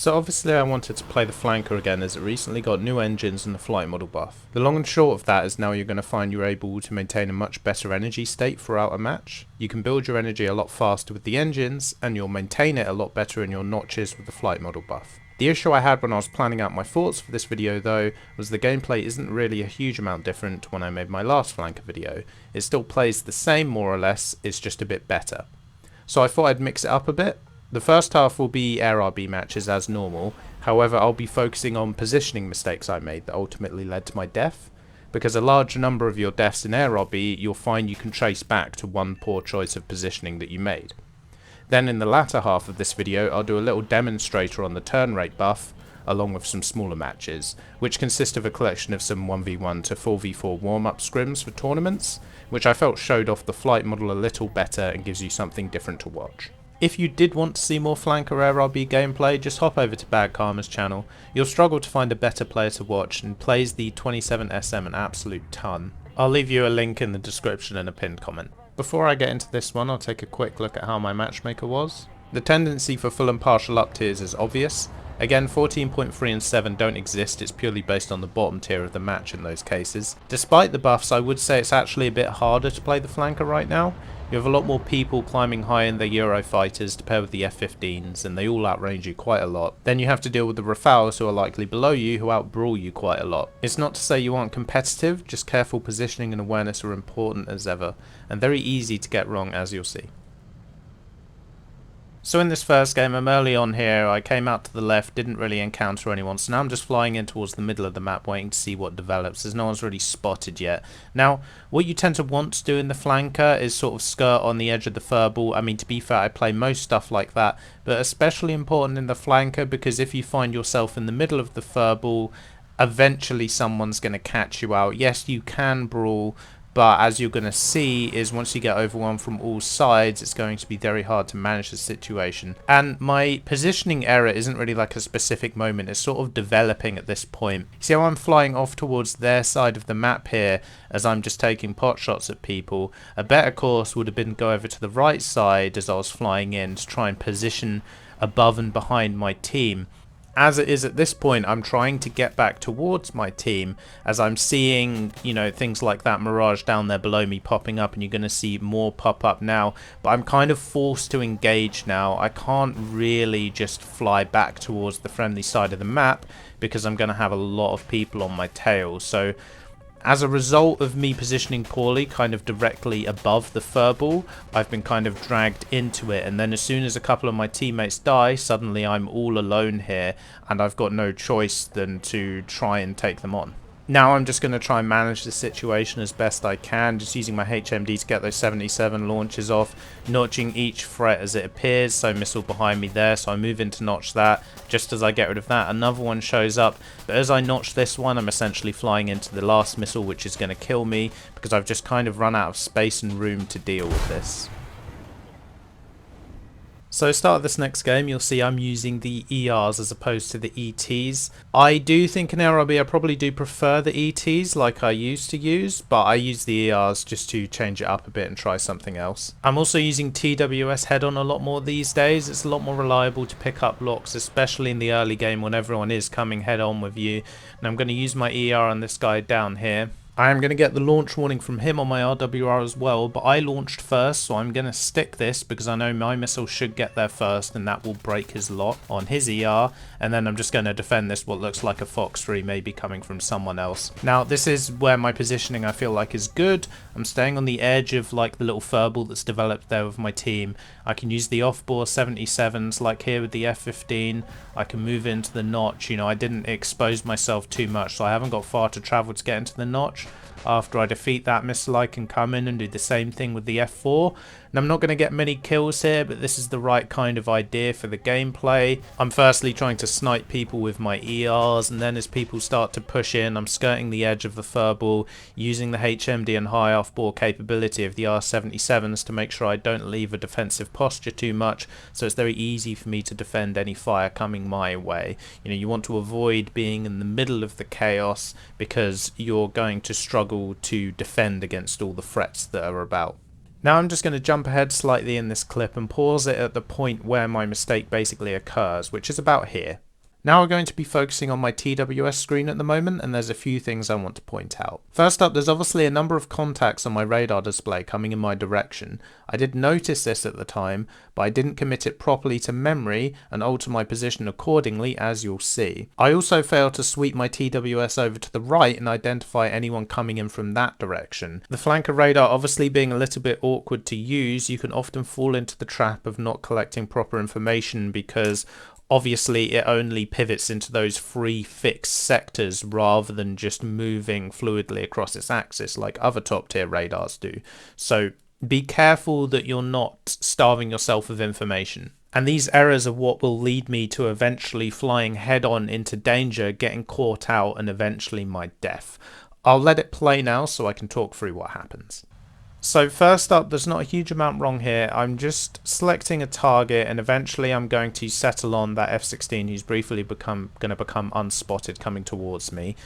So obviously I wanted to play the flanker again as it recently got new engines and the flight model buff. The long and short of that is now you're going to find you're able to maintain a much better energy state throughout a match. You can build your energy a lot faster with the engines and you'll maintain it a lot better in your notches with the flight model buff. The issue I had when I was planning out my thoughts for this video though was the gameplay isn't really a huge amount different to when I made my last flanker video. It still plays the same more or less, it's just a bit better. So I thought I'd mix it up a bit. The first half will be air RB matches as normal, however I'll be focusing on positioning mistakes I made that ultimately led to my death, because a large number of your deaths in air RB you'll find you can trace back to one poor choice of positioning that you made. Then in the latter half of this video I'll do a little demonstrator on the turn rate buff, along with some smaller matches, which consist of a collection of some 1v1 to 4v4 warm-up scrims for tournaments, which I felt showed off the flight model a little better and gives you something different to watch. If you did want to see more flanker air RB gameplay, just hop over to Bad Karma's channel. You'll struggle to find a better player to watch and plays the Su-27SM an absolute ton. I'll leave you a link in the description and a pinned comment. Before I get into this one, I'll take a quick look at how my matchmaker was. The tendency for full and partial up tiers is obvious. Again, 14.3 and 7 don't exist, it's purely based on the bottom tier of the match in those cases. Despite the buffs, I would say it's actually a bit harder to play the flanker right now. You have a lot more people climbing high in their Eurofighters to pair with the F-15s, and they all outrange you quite a lot. Then you have to deal with the Rafales who are likely below you, who outbrawl you quite a lot. It's not to say you aren't competitive, just careful positioning and awareness are important as ever, and very easy to get wrong as you'll see. So in this first game, I'm early on here, I came out to the left, didn't really encounter anyone, so now I'm just flying in towards the middle of the map waiting to see what develops, as no one's really spotted yet. Now, what you tend to want to do in the flanker is sort of skirt on the edge of the furball. I mean, to be fair, I play most stuff like that, but especially important in the flanker because if you find yourself in the middle of the furball, eventually someone's going to catch you out. Yes, you can brawl, but as you're going to see is once you get overwhelmed from all sides, it's going to be very hard to manage the situation. And my positioning error isn't really like a specific moment, it's sort of developing at this point. See how I'm flying off towards their side of the map here as I'm just taking pot shots at people? A better course would have been go over to the right side as I was flying in to try and position above and behind my team. As it is at this point, I'm trying to get back towards my team as I'm seeing, you know, things like that mirage down there below me popping up, and you're going to see more pop up now. But I'm kind of forced to engage now. I can't really just fly back towards the friendly side of the map because I'm going to have a lot of people on my tail. So as a result of me positioning poorly, kind of directly above the furball, I've been kind of dragged into it, and then as soon as a couple of my teammates die, suddenly I'm all alone here, and I've got no choice than to try and take them on. Now I'm just going to try and manage the situation as best I can, just using my HMD to get those 77 launches off, notching each threat as it appears. So missile behind me there, so I move in to notch that. Just as I get rid of that, another one shows up, but as I notch this one, I'm essentially flying into the last missile, which is going to kill me because I've just kind of run out of space and room to deal with this. So start of this next game, you'll see I'm using the ERs as opposed to the ETs. I do think in RRB I probably do prefer the ETs like I used to use, but I use the ERs just to change it up a bit and try something else. I'm also using TWS head-on a lot more these days. It's a lot more reliable to pick up locks, especially in the early game when everyone is coming head-on with you. And I'm going to use my ER on this guy down here. I am going to get the launch warning from him on my RWR as well, but I launched first, so I'm going to stick this because I know my missile should get there first and that will break his lock on his ER, and then I'm just going to defend this what looks like a Fox 3 maybe coming from someone else. Now this is where my positioning I feel like is good. I'm staying on the edge of like the little furball that's developed there with my team. I can use the off-bore 77s like here with the F-15. I can move into the notch. You know, I didn't expose myself too much, so I haven't got far to travel to get into the notch. After I defeat that missile, I can come in and do the same thing with the F4. And I'm not going to get many kills here, but this is the right kind of idea for the gameplay. I'm firstly trying to snipe people with my ERs, and then as people start to push in, I'm skirting the edge of the furball, using the HMD and high off-bore capability of the R77s to make sure I don't leave a defensive posture too much, so it's very easy for me to defend any fire coming my way. You know, you want to avoid being in the middle of the chaos because you're going to struggle to defend against all the threats that are about. Now I'm just going to jump ahead slightly in this clip and pause it at the point where my mistake basically occurs, which is about here. Now we're going to be focusing on my TWS screen at the moment, and there's a few things I want to point out. First up, there's obviously a number of contacts on my radar display coming in my direction. I did notice this at the time, but I didn't commit it properly to memory and alter my position accordingly, as you'll see. I also failed to sweep my TWS over to the right and identify anyone coming in from that direction. The flanker radar obviously being a little bit awkward to use, you can often fall into the trap of not collecting proper information because obviously it only pivots into those 3 fixed sectors rather than just moving fluidly across its axis like other top tier radars do. So be careful that you're not starving yourself of information. And these errors are what will lead me to eventually flying head on into danger, getting caught out, and eventually my death. I'll let it play now so I can talk through what happens. So first up, there's not a huge amount wrong here. I'm just selecting a target, and eventually I'm going to settle on that F-16 who's briefly going to become unspotted coming towards me.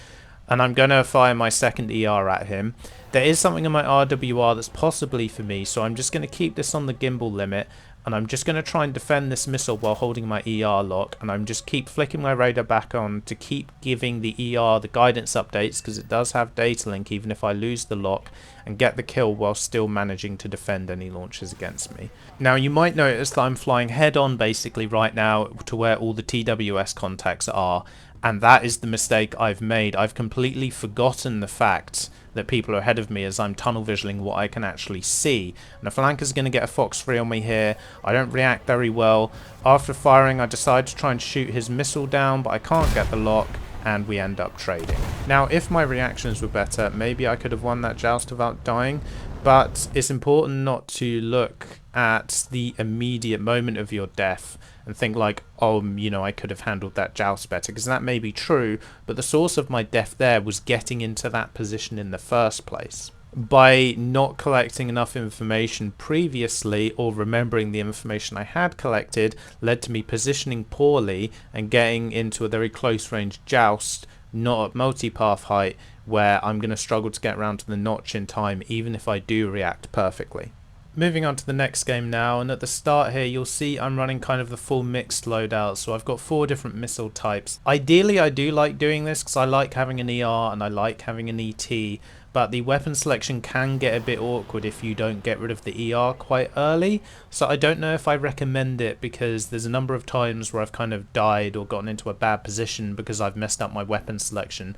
And I'm going to fire my second ER at him. There is something in my RWR that's possibly for me, so I'm just going to keep this on the gimbal limit. And I'm just going to try and defend this missile while holding my ER lock, and I'm just keep flicking my radar back on to keep giving the ER the guidance updates, because it does have data link even if I lose the lock, and get the kill while still managing to defend any launches against me. Now you might notice that I'm flying head on basically right now to where all the TWS contacts are, and that is the mistake I've made. I've completely forgotten the fact that people are ahead of me as I'm tunnel visioning what I can actually see. And the flanker's going to get a Fox 3 on me here. I don't react very well. After firing, I decide to try and shoot his missile down, but I can't get the lock, and we end up trading. Now, if my reactions were better, maybe I could have won that joust without dying, but it's important not to look at the immediate moment of your death and think like, oh, you know, I could have handled that joust better, because that may be true, but the source of my death there was getting into that position in the first place. By not collecting enough information previously, or remembering the information I had collected, led to me positioning poorly and getting into a very close range joust, not at multipath height, where I'm going to struggle to get around to the notch in time, even if I do react perfectly. Moving on to the next game now, and at the start here you'll see I'm running kind of the full mixed loadout, so I've got 4 different missile types. Ideally I do like doing this because I like having an ER and I like having an ET, but the weapon selection can get a bit awkward if you don't get rid of the ER quite early, so I don't know if I recommend it, because there's a number of times where I've kind of died or gotten into a bad position because I've messed up my weapon selection.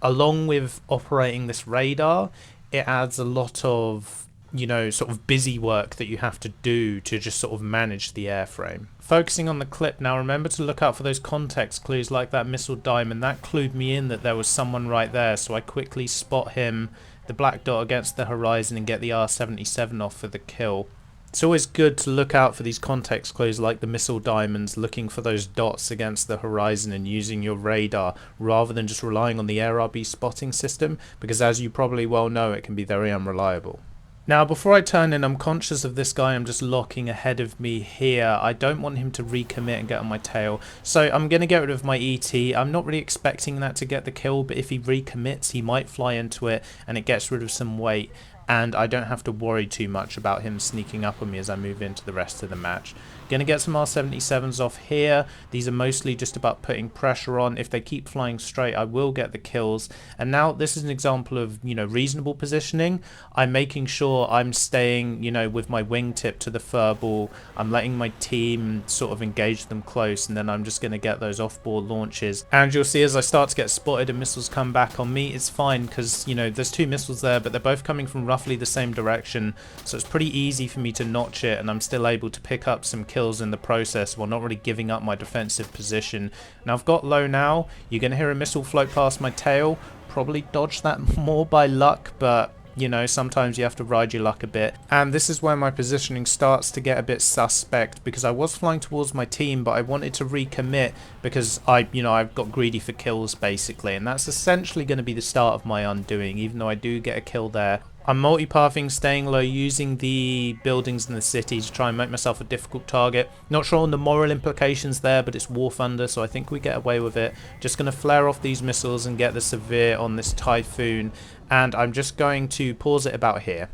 Along with operating this radar, it adds a lot of, you know, sort of busy work that you have to do to just sort of manage the airframe. Focusing on the clip now, remember to look out for those context clues like that missile diamond. That clued me in that there was someone right there, so I quickly spot him, the black dot against the horizon, and get the R-77 off for the kill. It's always good to look out for these context clues like the missile diamonds, looking for those dots against the horizon and using your radar rather than just relying on the AirRB spotting system, because as you probably well know, it can be very unreliable. Now, before I turn in, I'm conscious of this guy I'm just locking ahead of me here. I don't want him to recommit and get on my tail, so I'm going to get rid of my ET. I'm not really expecting that to get the kill, but if he recommits, he might fly into it and it gets rid of some weight, and I don't have to worry too much about him sneaking up on me as I move into the rest of the match. Going to get some R-77s off here. These are mostly just about putting pressure on. If they keep flying straight, I will get the kills. And now this is an example of, you know, reasonable positioning. I'm making sure I'm staying, you know, with my wingtip to the furball. I'm letting my team sort of engage them close, and then I'm just going to get those off-board launches. And you'll see as I start to get spotted and missiles come back on me, it's fine because, you know, there's 2 missiles there, but they're both coming from roughly the same direction. So it's pretty easy for me to notch it, and I'm still able to pick up some kills in the process while not really giving up my defensive position. Now I've got low now. You're going to hear a missile float past my tail. Probably dodge that more by luck, but you know, sometimes you have to ride your luck a bit. And this is where my positioning starts to get a bit suspect, because I was flying towards my team, but I wanted to recommit because I've got greedy for kills basically, and that's essentially going to be the start of my undoing, even though I do get a kill there. I'm multipathing, staying low, using the buildings in the city to try and make myself a difficult target. Not sure on the moral implications there, but it's War Thunder, so I think we get away with it. Just going to flare off these missiles and get the Severe on this Typhoon, and I'm just going to pause it about here.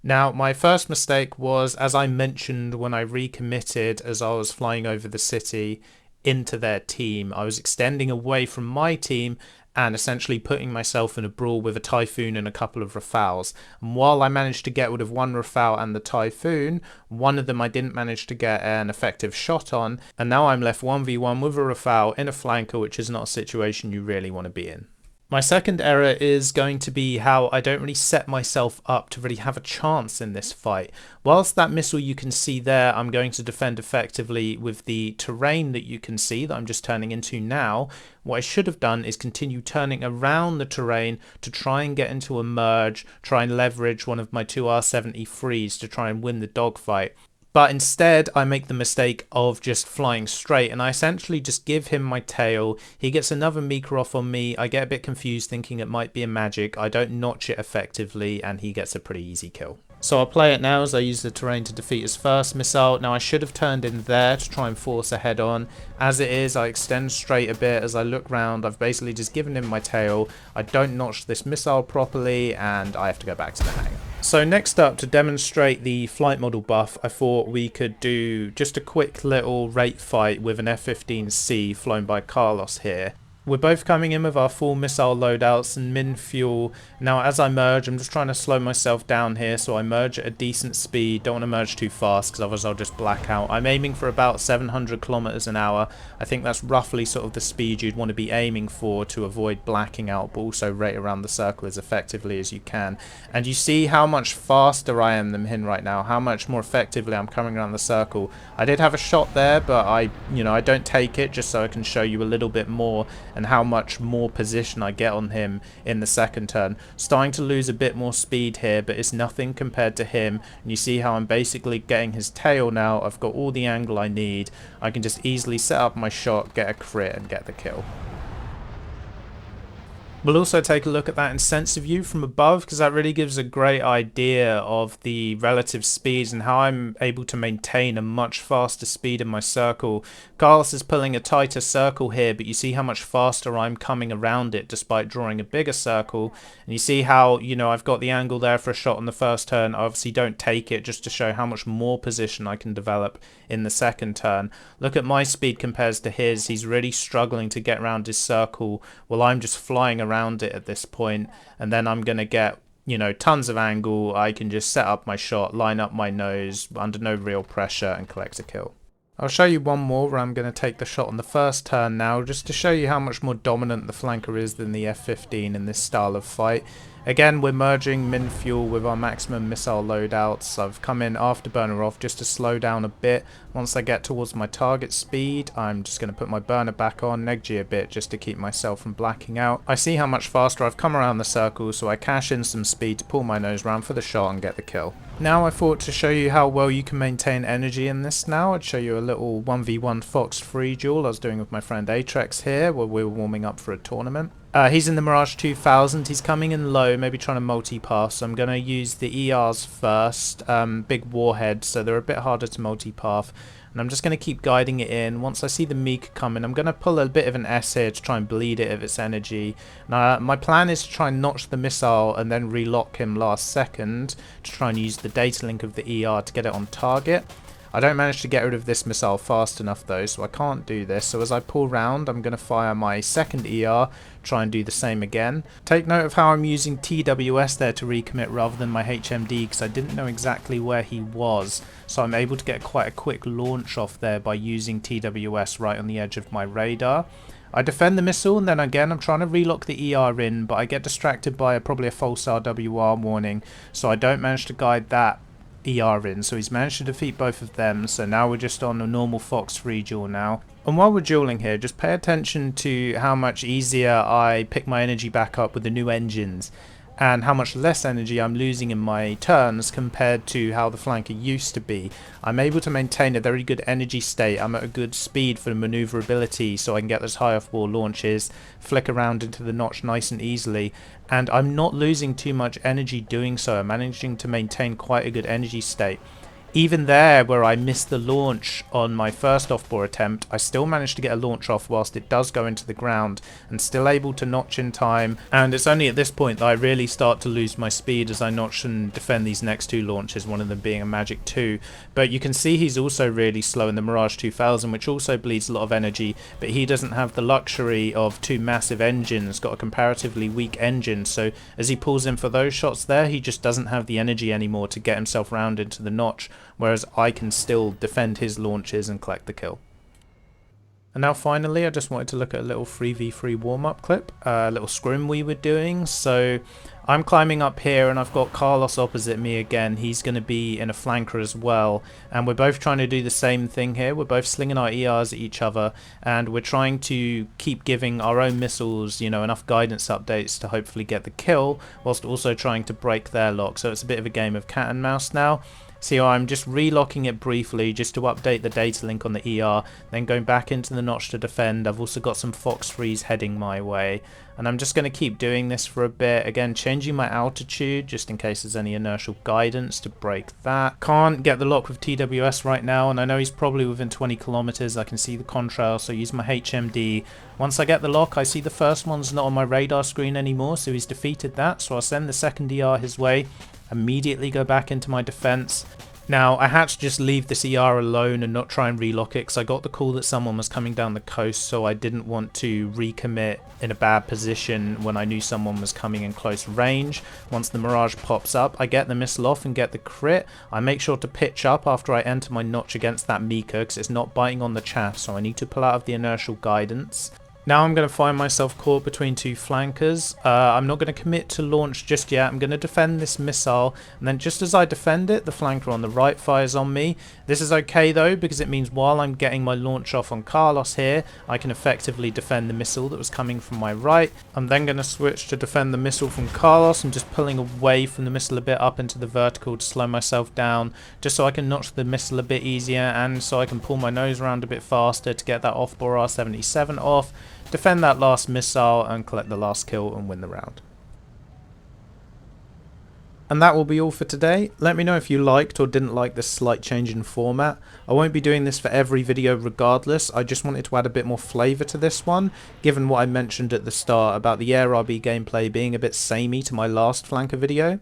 Now, my first mistake was, as I mentioned when I recommitted as I was flying over the city, into their team. I was extending away from my team and essentially putting myself in a brawl with a Typhoon and a couple of Rafales. And while I managed to get rid of one Rafale and the Typhoon, one of them I didn't manage to get an effective shot on, and now I'm left 1v1 with a Rafale in a flanker, which is not a situation you really want to be in. My second error is going to be how I don't really set myself up to really have a chance in this fight. Whilst that missile you can see there, I'm going to defend effectively with the terrain that you can see that I'm just turning into now. What I should have done is continue turning around the terrain to try and get into a merge, try and leverage one of my two R-73s to try and win the dogfight. But instead, I make the mistake of just flying straight, and I essentially just give him my tail. He gets another meeker off on me. I get a bit confused thinking it might be a magic. I don't notch it effectively, and he gets a pretty easy kill. So I'll play it now as I use the terrain to defeat his first missile. Now I should have turned in there to try and force a head on. As it is, I extend straight a bit as I look round. I've basically just given him my tail. I don't notch this missile properly, and I have to go back to the hangar. So next up, to demonstrate the flight model buff, I thought we could do just a quick little rate fight with an F-15C flown by Carlos here. We're both coming in with our full missile loadouts and min fuel. Now as I merge, I'm just trying to slow myself down here, so I merge at a decent speed. Don't want to merge too fast because otherwise I'll just black out. I'm aiming for about 700 kilometers an hour. I think that's roughly sort of the speed you'd want to be aiming for to avoid blacking out, but also rate around the circle as effectively as you can. And you see how much faster I am than him right now, how much more effectively I'm coming around the circle. I did have a shot there, but I don't take it just so I can show you a little bit more and how much more position I get on him in the second turn. Starting to lose a bit more speed here, but it's nothing compared to him. And you see how I'm basically getting his tail now. I've got all the angle I need. I can just easily set up my shot, get a crit, and get the kill. We'll also take a look at that in sensor view from above, because that really gives a great idea of the relative speeds and how I'm able to maintain a much faster speed in my circle. Carlos is pulling a tighter circle here, but you see how much faster I'm coming around it despite drawing a bigger circle. And you see how, I've got the angle there for a shot on the first turn. I obviously don't take it just to show how much more position I can develop in the second turn. Look at my speed compares to his. He's really struggling to get around his circle while I'm just flying around it at this point, and then I'm going to get tons of angle. I can just set up my shot, line up my nose under no real pressure, and collect a kill. I'll show you one more where I'm going to take the shot on the first turn now, just to show you how much more dominant the flanker is than the F-15 in this style of fight. Again, we're merging min fuel with our maximum missile loadouts. I've come in afterburner off just to slow down a bit. Once I get towards my target speed, I'm just going to put my burner back on, neg-G a bit just to keep myself from blacking out. I see how much faster I've come around the circle, so I cash in some speed to pull my nose round for the shot and get the kill. Now I thought to show you how well you can maintain energy in this now, I'd show you a little 1v1 Fox free duel I was doing with my friend Atrex here, where we were warming up for a tournament. He's in the Mirage 2000, he's coming in low, maybe trying to multi-pass, so I'm going to use the ERs first, big warheads, so they're a bit harder to multi-path, and I'm just going to keep guiding it in. Once I see the meek coming, I'm going to pull a bit of an S here to try and bleed it of its energy. Now, my plan is to try and notch the missile and then relock him last second to try and use the data link of the ER to get it on target. I don't manage to get rid of this missile fast enough though, so I can't do this. So as I pull round, I'm going to fire my second ER, try and do the same again. Take note of how I'm using TWS there to recommit rather than my HMD, because I didn't know exactly where he was. So I'm able to get quite a quick launch off there by using TWS right on the edge of my radar. I defend the missile, and then again I'm trying to relock the ER in, but I get distracted by probably a false RWR warning, so I don't manage to guide that ER in, so he's managed to defeat both of them. So now we're just on a normal Fox free duel now. And while we're dueling here, just pay attention to how much easier I pick my energy back up with the new engines, and how much less energy I'm losing in my turns compared to how the flanker used to be. I'm able to maintain a very good energy state. I'm at a good speed for maneuverability, so I can get those high off wall launches, flick around into the notch nice and easily, and I'm not losing too much energy doing so. I'm managing to maintain quite a good energy state. Even there, where I missed the launch on my first off-bore attempt, I still managed to get a launch off whilst it does go into the ground, and still able to notch in time. And it's only at this point that I really start to lose my speed as I notch and defend these next two launches, one of them being a Magic 2. But you can see he's also really slow in the Mirage 2000, which also bleeds a lot of energy, but he doesn't have the luxury of two massive engines, got a comparatively weak engine, so as he pulls in for those shots there, he just doesn't have the energy anymore to get himself round into the notch, whereas I can still defend his launches and collect the kill. And now finally, I just wanted to look at a little 3v3 warm-up clip, a little scrim we were doing. So I'm climbing up here and I've got Carlos opposite me again. He's going to be in a flanker as well, and we're both trying to do the same thing here. We're both slinging our ERs at each other, and we're trying to keep giving our own missiles, you know, enough guidance updates to hopefully get the kill, whilst also trying to break their lock. So it's a bit of a game of cat and mouse now. See, I'm just relocking it briefly just to update the data link on the ER, then going back into the notch to defend. I've also got some Fox 3s heading my way, and I'm just going to keep doing this for a bit. Again, changing my altitude just in case there's any inertial guidance to break that. Can't get the lock with TWS right now, and I know he's probably within 20 kilometers. I can see the contrail, so I use my HMD. Once I get the lock, I see the first one's not on my radar screen anymore, so he's defeated that. So I'll send the second ER his way, immediately go back into my defense. Now, I had to just leave this ER alone and not try and relock it because I got the call that someone was coming down the coast, so I didn't want to recommit in a bad position when I knew someone was coming in close range. Once the Mirage pops up, I get the missile off and get the crit. I make sure to pitch up after I enter my notch against that Mika because it's not biting on the chaff, so I need to pull out of the inertial guidance. Now I'm going to find myself caught between two flankers. I'm not going to commit to launch just yet. I'm going to defend this missile, and then just as I defend it, the flanker on the right fires on me. This is okay though, because it means while I'm getting my launch off on Carlos here, I can effectively defend the missile that was coming from my right. I'm then going to switch to defend the missile from Carlos. I'm just pulling away from the missile a bit up into the vertical to slow myself down, just so I can notch the missile a bit easier, and so I can pull my nose around a bit faster to get that off-bore R77 off, defend that last missile and collect the last kill and win the round. And that will be all for today. Let me know if you liked or didn't like this slight change in format. I won't be doing this for every video regardless. I just wanted to add a bit more flavour to this one, given what I mentioned at the start about the Air RB gameplay being a bit samey to my last flanker video.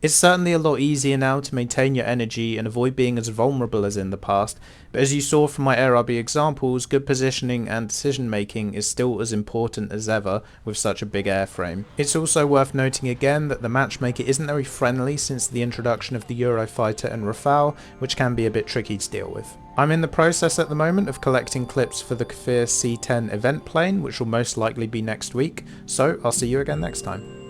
It's certainly a lot easier now to maintain your energy and avoid being as vulnerable as in the past, but as you saw from my AirRB examples, good positioning and decision making is still as important as ever with such a big airframe. It's also worth noting again that the Matchmaker isn't very friendly since the introduction of the Eurofighter and Rafale, which can be a bit tricky to deal with. I'm in the process at the moment of collecting clips for the Kfir C10 event plane, which will most likely be next week, so I'll see you again next time.